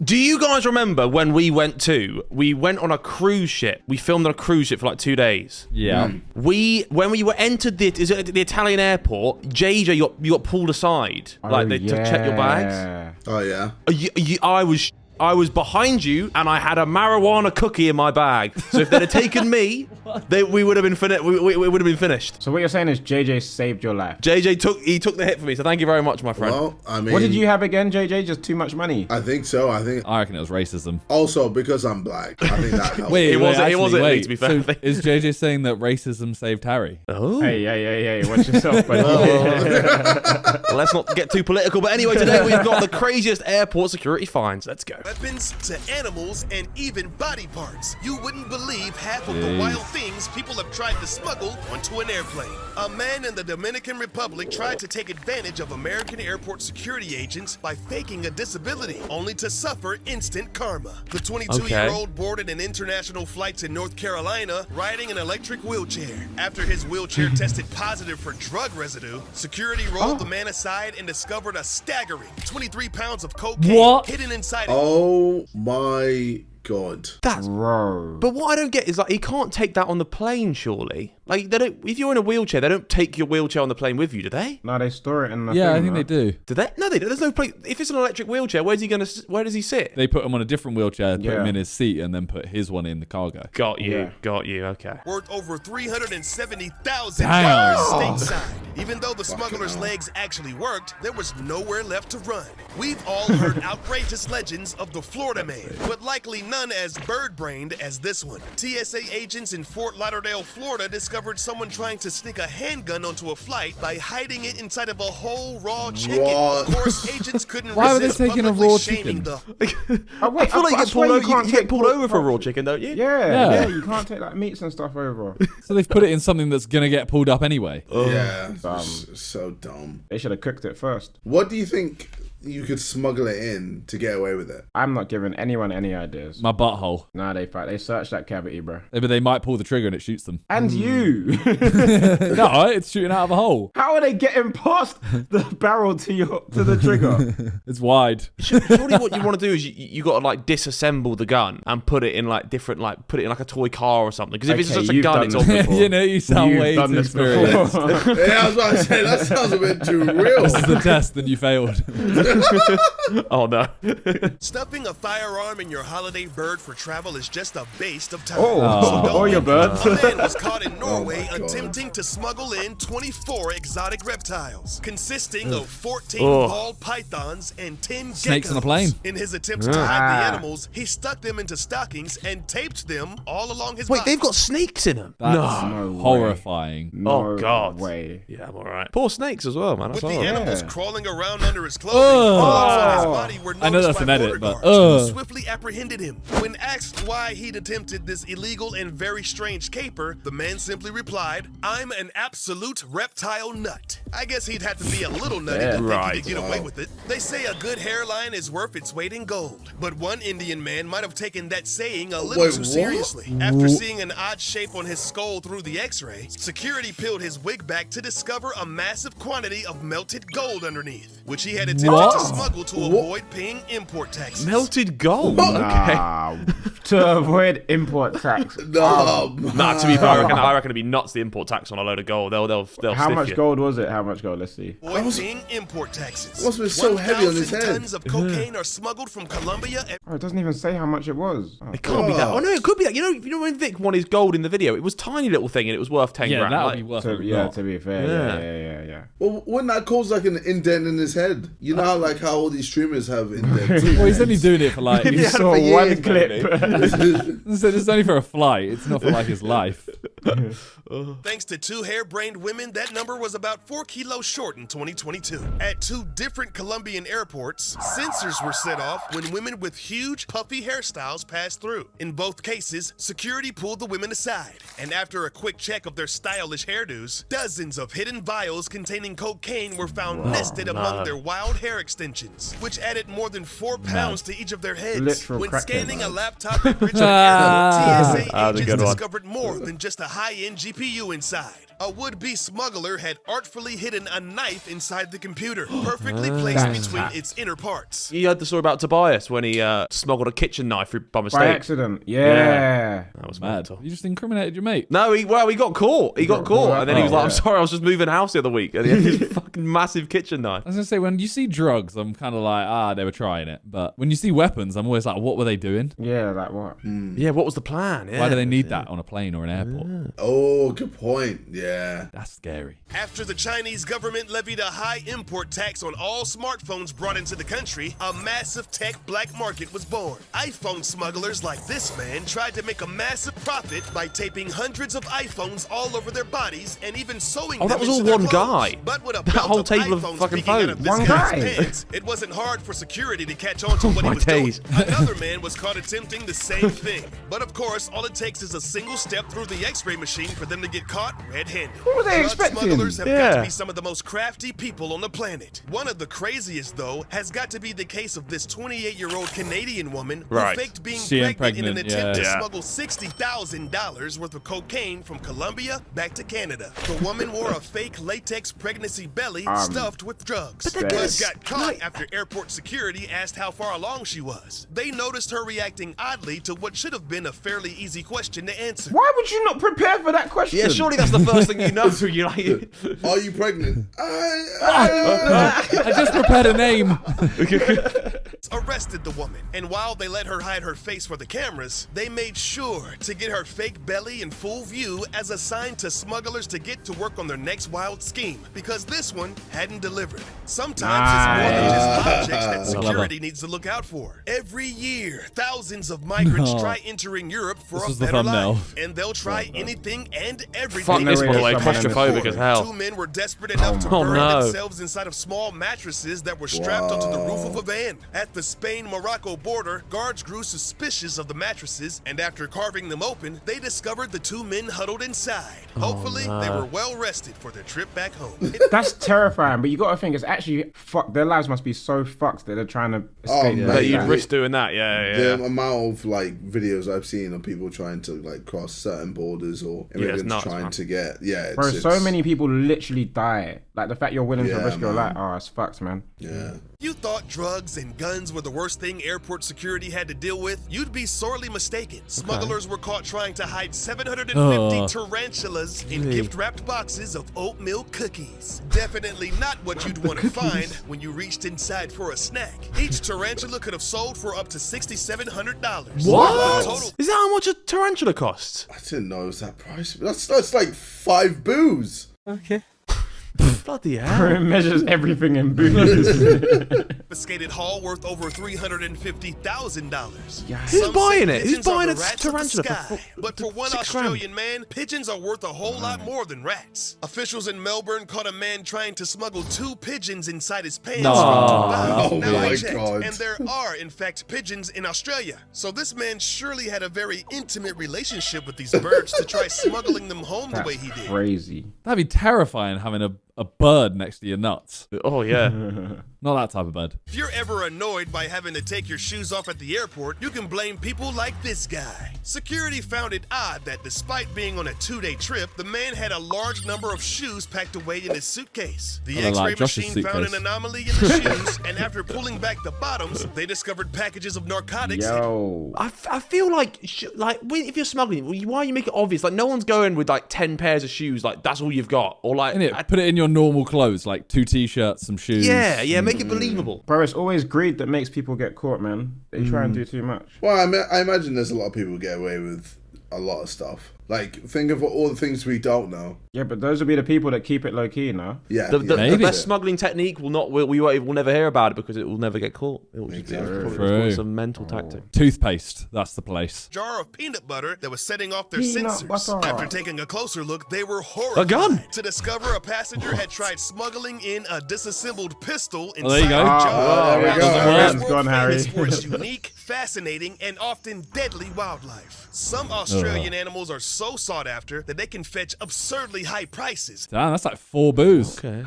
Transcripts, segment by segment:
Do you guys remember when we went on a cruise ship? We filmed on a cruise ship for like 2 days. Yeah. When we were entered the Italian airport, JJ, you got pulled aside, to check your bags. Oh yeah. I was behind you, and I had a marijuana cookie in my bag. So if they'd have taken me, we would have been finished. So what you're saying is JJ saved your life. JJ took the hit for me. So thank you very much, my friend. Well, I mean, What did you have again, JJ? Just too much money? I think so. I reckon it was racism. Also because I'm black. I think that helps. It wasn't, to be fair. So is JJ saying that racism saved Harry? Oh. Hey, watch yourself, buddy. Let's not get too political. But anyway, today we've got the craziest airport security fines. Let's go. Weapons to animals and even body parts. You wouldn't believe half of the wild things people have tried to smuggle onto an airplane. A man in the Dominican Republic tried to take advantage of American airport security agents by faking a disability, only to suffer instant karma. The 22-year-old boarded an international flight to North Carolina riding an electric wheelchair. After his wheelchair tested positive for drug residue, security rolled the man aside and discovered a staggering 23 pounds of cocaine hidden inside it. Oh my God. That's Bro. But what I don't get is like he can't take that on the plane, surely. Like they don't. If you're in a wheelchair, they don't take your wheelchair on the plane with you, do they? No, they store it in the Yeah, thing, I think they do. Do they? No, they don't. There's no place. If it's an electric wheelchair, where does he sit? They put him on a different wheelchair, put him Yeah. in his seat, and then put his one in the cargo. Got you. Yeah. Got you. Okay. Worth over $370,000 Damn. stateside. Even though the smuggler's legs actually worked, there was nowhere left to run. We've all heard outrageous legends of the Florida man, but likely none as bird-brained as this one. TSA agents in Fort Lauderdale, Florida discovered someone trying to sneak a handgun onto a flight by hiding it inside of a whole raw chicken. What? Of course, agents couldn't Why were they resist taking a publicly raw shaming chicken? I feel like you get pulled over for a raw chicken, don't you? Yeah, you can't take like meats and stuff over. So they've put it in something that's going to get pulled up anyway. Yeah. Dumb. So dumb. They should have cooked it first. What do you think you could smuggle it in to get away with it? I'm not giving anyone any ideas. My butthole. Nah, they searched that cavity, bro. But they might pull the trigger and it shoots them. And you. No, it's shooting out of a hole. How are they getting past the barrel to the trigger? It's wide. Surely what you want to do is you got to like disassemble the gun and put it in like different, like put it in like a toy car or something. Because if it's Okay, just a you've gun, done it's this obvious. before. You know, you sound You've way done too this experienced. before. Yeah, I was about to say, that sounds a bit too real. This is the test and you failed. Oh no. Stuffing a firearm in your holiday bird for travel is just a waste of time. Oh, your birds. A man was caught in Norway my God. attempting to smuggle in 24 exotic reptiles, consisting of 14 Oh. ball pythons and 10 Snakes geckos. on a plane. In his attempts to hide the animals, he stuck them into stockings and taped them all along his Wait, body. they've got snakes in them. That's No way. horrifying. No Oh, God. way. Yeah, I'm all right. Poor snakes as well, man. With That's the horrible. animals Yeah. crawling around under his clothing, bullets on his body were I know noticed that's by an edit, border but, guards, who swiftly apprehended him. When asked why he'd attempted this illegal and very strange caper, the man simply replied, "I'm an absolute reptile nut." I guess he'd have to be a little nutty to think he could get away with it. They say a good hairline is worth its weight in gold, but one Indian man might have taken that saying a little Wait, too what? seriously. After seeing an odd shape on his skull through the x-ray, security peeled his wig back to discover a massive quantity of melted gold underneath, which he had attempted to smuggle to avoid paying import taxes. Melted gold. Nah, to avoid import tax. No. Nah, to be fair, I reckon it'd be nuts the import tax on a load of gold. They'll How stiff much you. gold was it? How much gold? Let's see. Avoid paying import taxes. Must have been so heavy on his 1,000 head. tons of cocaine are smuggled from Colombia. Oh, it doesn't even say how much it was. Oh. It can't be that. Oh no, it could be that. You know when Vic won his gold in the video, it was tiny little thing and it was worth 10 Yeah, grand. that would Like, be worth To, a yeah, lot. to be fair. Yeah. Well, wouldn't that cause like an indent in his head? You know how like how all these streamers have indents. Well, he's only doing it for like... You had it saw for one years, clip. It's only for a flight. It's not for like his life. Thanks to two harebrained women, that number was about 4 kilos short in 2022. At two different Colombian airports, sensors were set off when women with huge, puffy hairstyles passed through. In both cases, security pulled the women aside, and after a quick check of their stylish hairdos, dozens of hidden vials containing cocaine were found nested among their wild hair extensions, which added more than 4 pounds to each of their heads. Literal When crackhead, scanning a man. laptop at Richmond Airport, TSA That's a agents good one. discovered more than just a high-end GPU inside. A would-be smuggler had artfully hidden a knife inside the computer, perfectly placed between its inner parts. You heard the story about Tobias when he smuggled a kitchen knife by mistake. By accident. Yeah. That was Mad. mental. You just incriminated your mate. No, he got caught. He got caught, and then he was like, "I'm sorry, I was just moving house the other week." And he had this fucking massive kitchen knife. I was gonna say, when you see drugs, I'm kind of like, they were trying it. But when you see weapons, I'm always like, what were they doing? Yeah, like what? Yeah, what was the plan? Yeah. Why do they need that on a plane or an airport? Oh, good point. Yeah. That's scary. After the Chinese government levied a high import tax on all smartphones brought into the country, a massive tech black market was born. iPhone smugglers like this man tried to make a massive profit by taping hundreds of iPhones all over their bodies and even sewing them that was into all their one clothes. guy. But with a That belt whole of table of iPhones fucking peeking out of phones. this One guy's guy. pants, it wasn't hard for security to catch on to what he my was doing. days. Another man was caught attempting the same thing. But of course, all it takes is a single step through the x-ray machine for them to get caught red-handed. What were they Drug expecting? smugglers have got to Yeah. be some of the most crafty people on the planet. One of the craziest, though, has got to be the case of this 28-year-old Canadian woman who Right. faked being She ain't pregnant in an pregnant, attempt to yeah. smuggle $60,000 worth of cocaine from Colombia back to Canada. The woman wore a fake latex pregnancy belly stuffed with drugs, but got caught after airport security asked how far along she was. They noticed her reacting oddly to what should have been a fairly easy question to answer. Why would you not prepare for that question? Yeah, surely that's the first thing you know. You're like, Are you pregnant? I just prepared a name. Arrested the woman, and while they let her hide her face for the cameras, they made sure to get her fake belly in full view as a sign to smugglers to get to work on their next wild scheme, because this one hadn't delivered. Sometimes it's more than just objects that security needs to look out for. Every year, thousands of migrants try entering Europe for This a was the better thumbnail. life, and they'll try anything and everything. fuck this, by the way, Someone in this claustrophobic story. as hell. Two men were desperate enough to Oh, bury no. themselves inside of small mattresses that were strapped onto the roof of a van. At the Spain-Morocco border, guards grew suspicious of the mattresses, and after carving them open, they discovered the two men huddled inside. Hopefully, they were well rested for their trip back home. That's terrifying, but you got to think it's actually fuck. Their lives must be so fucked that they're trying to escape. man. that you'd Yeah. risk doing that. Yeah, The yeah. amount of like videos I've seen of people trying to like cross certain borders or it's immigrants nuts, trying man. to get it's, Bro, so many people literally die. Like the fact you're willing to Yeah, risk your man. life. Oh, it's fucked, man. Yeah. You thought drugs and guns were the worst thing airport security had to deal with? You'd be sorely mistaken. Smugglers were caught trying to hide 750 tarantulas in gift-wrapped boxes of oatmeal cookies. Definitely not what you'd want to find when you reached inside for a snack. Each tarantula could have sold for up to $6,700. What? Total Is that how much a tarantula costs? I didn't know it was that price. That's like 5 booze. Okay. Bloody hell. It measures everything in booze. confiscated haul worth over $350,000. Who's buying it? Who's buying a tarantula for for But for one $6,000? Australian man, pigeons are worth a whole lot more than rats. Officials in Melbourne caught a man trying to smuggle 2 pigeons inside his pants from Dubai. Oh Now my I checked, God. and there are, in fact, pigeons in Australia. So this man surely had a very intimate relationship with these birds to try smuggling them home the way he did. Crazy. That'd be terrifying having a bird next to your nuts. Oh, yeah. Not that type of bird. If you're ever annoyed by having to take your shoes off at the airport, you can blame people like this guy. Security found it odd that despite being on a 2-day trip, the man had a large number of shoes packed away in his suitcase. The Kinda X-ray like Josh's machine found an suitcase. anomaly in the shoes, and after pulling back the bottoms, they discovered packages of narcotics. Yo. I feel like if you're smuggling, why you make it obvious? Like, no one's going with like 10 pairs of shoes. Like, that's all you've got. Or like, Innit? Put it in your normal clothes, like 2 t-shirts, some shoes. yeah, make it believable. Bro, it's always greed that makes people get caught, man. They try and do too much. Well, I imagine there's a lot of people who get away with a lot of stuff. Like, think of all the things we don't know. Yeah, but those will be the people that keep it low key, no? Yeah, The Maybe. best smuggling technique will not. We'll never hear about it because it will never get caught. It will just be True. some mental tactic. Toothpaste, that's the place. Jar of peanut butter that was setting off their Peanut sensors. butter. After taking a closer look, they were horrified A gun? to discover a passenger had tried smuggling in a disassembled pistol Oh, there you inside go. a jar. there we go. The jar is It's world gone, Harry. famous for its unique, fascinating, and often deadly wildlife. Some Australian animals are so sought after that they can fetch absurdly high prices. Damn, that's like 4 booze. Okay.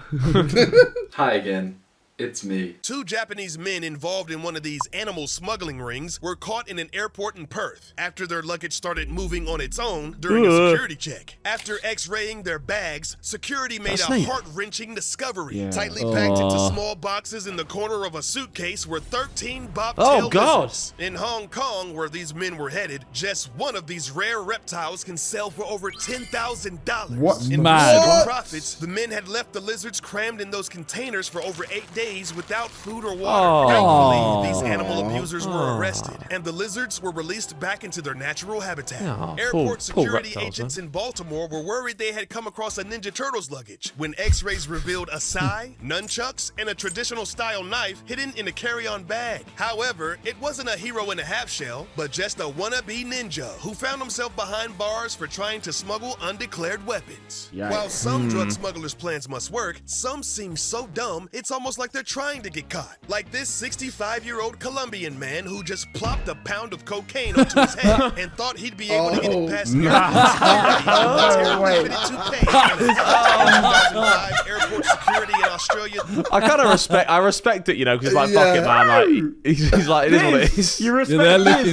Hi again. It's me. 2 Japanese men involved in one of these animal smuggling rings were caught in an airport in Perth after their luggage started moving on its own during a security check. After x-raying their bags, security made a heart-wrenching discovery. Yeah. Tightly packed into small boxes in the corner of a suitcase were 13 bobtail lizards. In Hong Kong, where these men were headed, just one of these rare reptiles can sell for over $10,000. What? In Mad. pursuit of profits, the men had left the lizards crammed in those containers for over 8 days without food or water. Thankfully, these animal abusers were arrested, and the lizards were released back into their natural habitat. Airport security agents in Baltimore were worried they had come across a Ninja Turtles luggage when x-rays revealed a sai, nunchucks, and a traditional style knife hidden in a carry-on bag. However, it wasn't a hero in a half shell, but just a wannabe ninja who found himself behind bars for trying to smuggle undeclared weapons. Yikes. While some drug smugglers' plans must work, some seem so dumb it's almost like they're trying to get caught. Like this 65-year-old Colombian man who just plopped a pound of cocaine onto his head and thought he'd be able to get it past airport security in Australia. I kind of respect it, you know, because like, fuck it, man. Like, he's like, it is what it is. You respect they're this? looking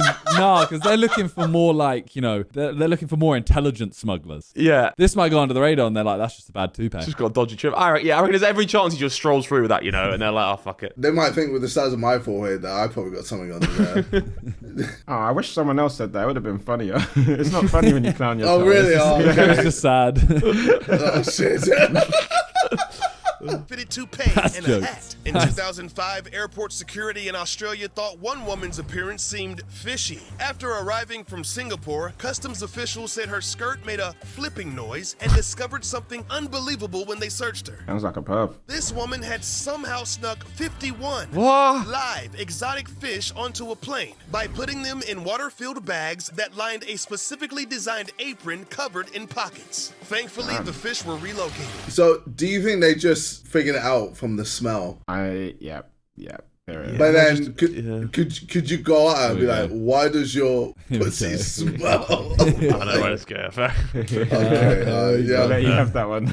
because they're looking for more like, you know, they're looking for more intelligent smugglers. Yeah. This might go under the radar, and they're like, that's just a bad toupee. Just got a dodgy trip. I reckon there's every chance he just strolls through with that, you know, and they're like, oh, fuck it. They might think with the size of my forehead that I probably got something under there. Oh, I wish someone else said that. It would have been funnier. It's not funny when you clown yourself. Oh, really? Oh, It's okay. just sad. Oh, shit. Fitted toupee That's and jokes. a hat. In 2005, airport security in Australia thought one woman's appearance seemed fishy. After arriving from Singapore, customs officials said her skirt made a flipping noise and discovered something unbelievable when they searched her. Sounds like a perv. This woman had somehow snuck 51 What? live exotic fish onto a plane by putting them in water-filled bags that lined a specifically designed apron covered in pockets. Thankfully, the fish were relocated. So, do you think they just figured it out from the smell? Yeah. There it is. But then, could you go out and be like, why does your pussy smell? I don't know where it's going. Okay, I'll let you have that one.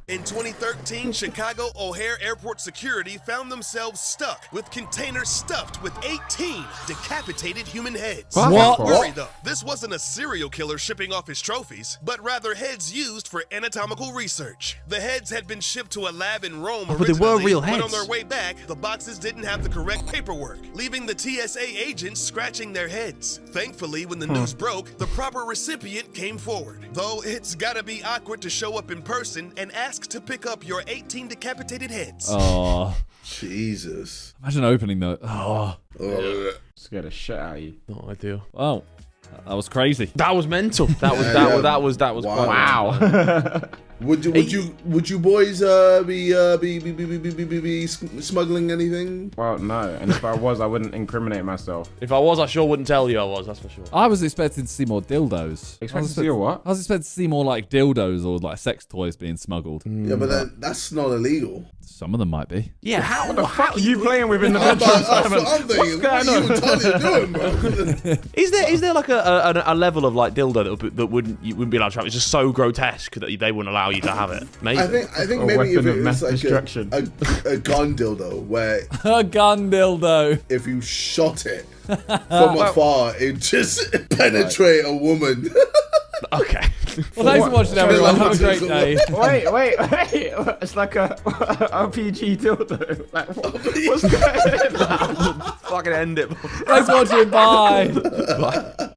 In 2013, Chicago O'Hare Airport security found themselves stuck with containers stuffed with 18 decapitated human heads. What? Don't worry though, this wasn't a serial killer shipping off his trophies, but rather heads used for anatomical research. The heads had been shipped to a lab in Rome but they were originally, real but on heads. their way back, the boxes didn't have the correct paperwork, leaving the TSA agents scratching their heads. Thankfully, when the news broke, the proper recipient came forward. Though it's gotta be awkward to show up in person and ask to pick up your 18 decapitated heads. Oh, Jesus. imagine opening those. Oh, Scared the shit out of you. Not ideal. wow, that was crazy. That was mental. That was Wow. quite Wow. Would you boys be smuggling anything? Well, no. And if I was, I wouldn't incriminate myself. If I was, I sure wouldn't tell you I was, that's for sure. I was expecting to see more dildos. Expect to see a what? I was expecting to see more like dildos or like sex toys being smuggled. Yeah, but then that's not illegal. Some of them might be. Yeah, how What the fuck are you playing with in the That's bedroom, what Simon? I'm thinking. What are you and Tony doing, bro? Is there like a level of like dildo you wouldn't be allowed to have? It's just so grotesque that they wouldn't allow you to have it. Maybe. I think A maybe if weapon it of mass was like destruction. a gun dildo where A gun dildo. if you shot it from afar, it just penetrate a woman. Okay. Well, thanks for watching, everyone. Have a great day. Wait. It's like a RPG dildo. Like, what's going on? Fucking end it. Thanks for watching. Bye. Bye.